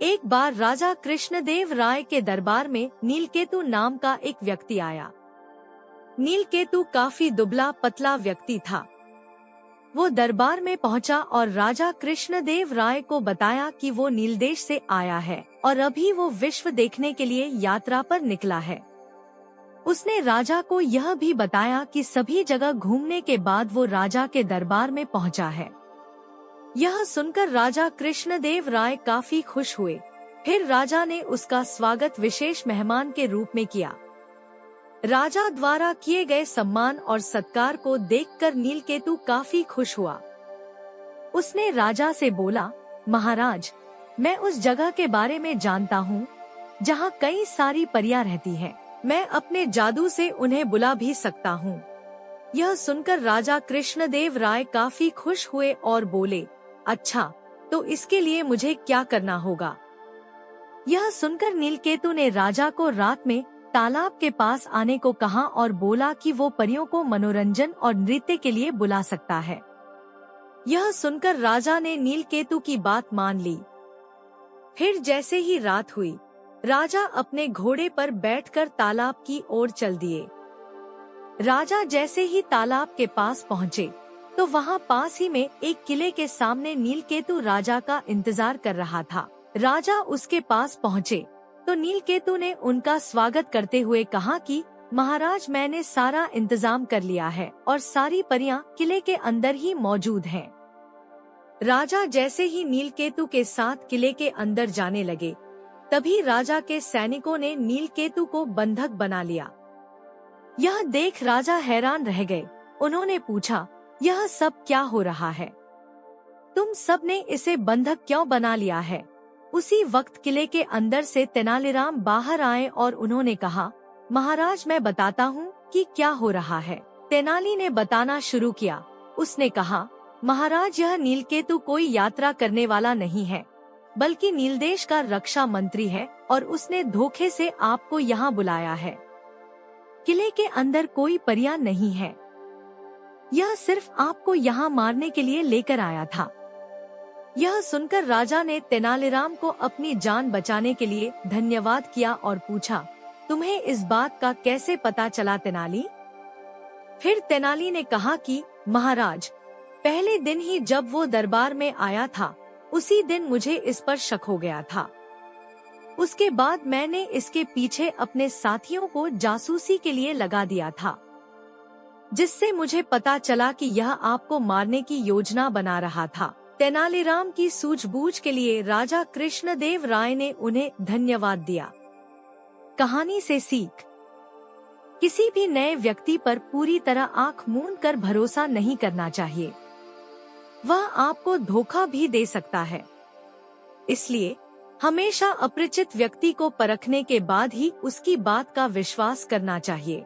एक बार राजा कृष्णदेव राय के दरबार में नीलकेतु नाम का एक व्यक्ति आया। नीलकेतु काफी दुबला पतला व्यक्ति था। वो दरबार में पहुंचा और राजा कृष्णदेव राय को बताया कि वो नीलदेश से आया है और अभी वो विश्व देखने के लिए यात्रा पर निकला है। उसने राजा को यह भी बताया कि सभी जगह घूमने के बाद वो राजा के दरबार में पहुंचा है। यह सुनकर राजा कृष्णदेव राय काफी खुश हुए। फिर राजा ने उसका स्वागत विशेष मेहमान के रूप में किया। राजा द्वारा किए गए सम्मान और सत्कार को देखकर नीलकेतु काफी खुश हुआ। उसने राजा से बोला, महाराज, मैं उस जगह के बारे में जानता हूँ जहाँ कई सारी परियां रहती हैं। मैं अपने जादू से उन्हें बुला भी सकता हूँ। यह सुनकर राजा कृष्णदेव राय काफी खुश हुए और बोले, अच्छा, तो इसके लिए मुझे क्या करना होगा? यह सुनकर नीलकेतु ने राजा को रात में तालाब के पास आने को कहा और बोला कि वो परियों को मनोरंजन और नृत्य के लिए बुला सकता है। यह सुनकर राजा ने नीलकेतु की बात मान ली। फिर जैसे ही रात हुई, राजा अपने घोड़े पर बैठकर तालाब की ओर चल दिए। राजा जैसे ही तालाब के पास पहुँचे तो वहाँ पास ही में एक किले के सामने नीलकेतु राजा का इंतजार कर रहा था। राजा उसके पास पहुँचे तो नीलकेतु ने उनका स्वागत करते हुए कहा कि महाराज, मैंने सारा इंतजाम कर लिया है और सारी परियां किले के अंदर ही मौजूद हैं। राजा जैसे ही नीलकेतु के साथ किले के अंदर जाने लगे, तभी राजा के सैनिकों ने नीलकेतु को बंधक बना लिया। यह देख राजा हैरान रह गए। उन्होंने पूछा, यह सब क्या हो रहा है? तुम सब ने इसे बंधक क्यों बना लिया है? उसी वक्त किले के अंदर से तेनालीराम बाहर आए और उन्होंने कहा, महाराज, मैं बताता हूँ कि क्या हो रहा है। तेनाली ने बताना शुरू किया। उसने कहा, महाराज, यह नीलकेतु कोई यात्रा करने वाला नहीं है, बल्कि नीलदेश का रक्षा मंत्री है और उसने धोखे से आपको यहाँ बुलाया है। किले के अंदर कोई परियां नहीं है। यह सिर्फ आपको यहाँ मारने के लिए लेकर आया था। यह सुनकर राजा ने तेनालीराम को अपनी जान बचाने के लिए धन्यवाद किया और पूछा, तुम्हें इस बात का कैसे पता चला तेनाली? फिर तेनाली ने कहा कि महाराज, पहले दिन ही जब वो दरबार में आया था, उसी दिन मुझे इस पर शक हो गया था। उसके बाद मैंने इसके पीछे अपने साथियों को जासूसी के लिए लगा दिया था, जिससे मुझे पता चला कि यह आपको मारने की योजना बना रहा था। तेनालीराम की सूझबूझ के लिए राजा कृष्णदेव राय ने उन्हें धन्यवाद दिया। कहानी से सीख: किसी भी नए व्यक्ति पर पूरी तरह आंख मूंद कर भरोसा नहीं करना चाहिए। वह आपको धोखा भी दे सकता है। इसलिए हमेशा अपरिचित व्यक्ति को परखने के बाद ही उसकी बात का विश्वास करना चाहिए।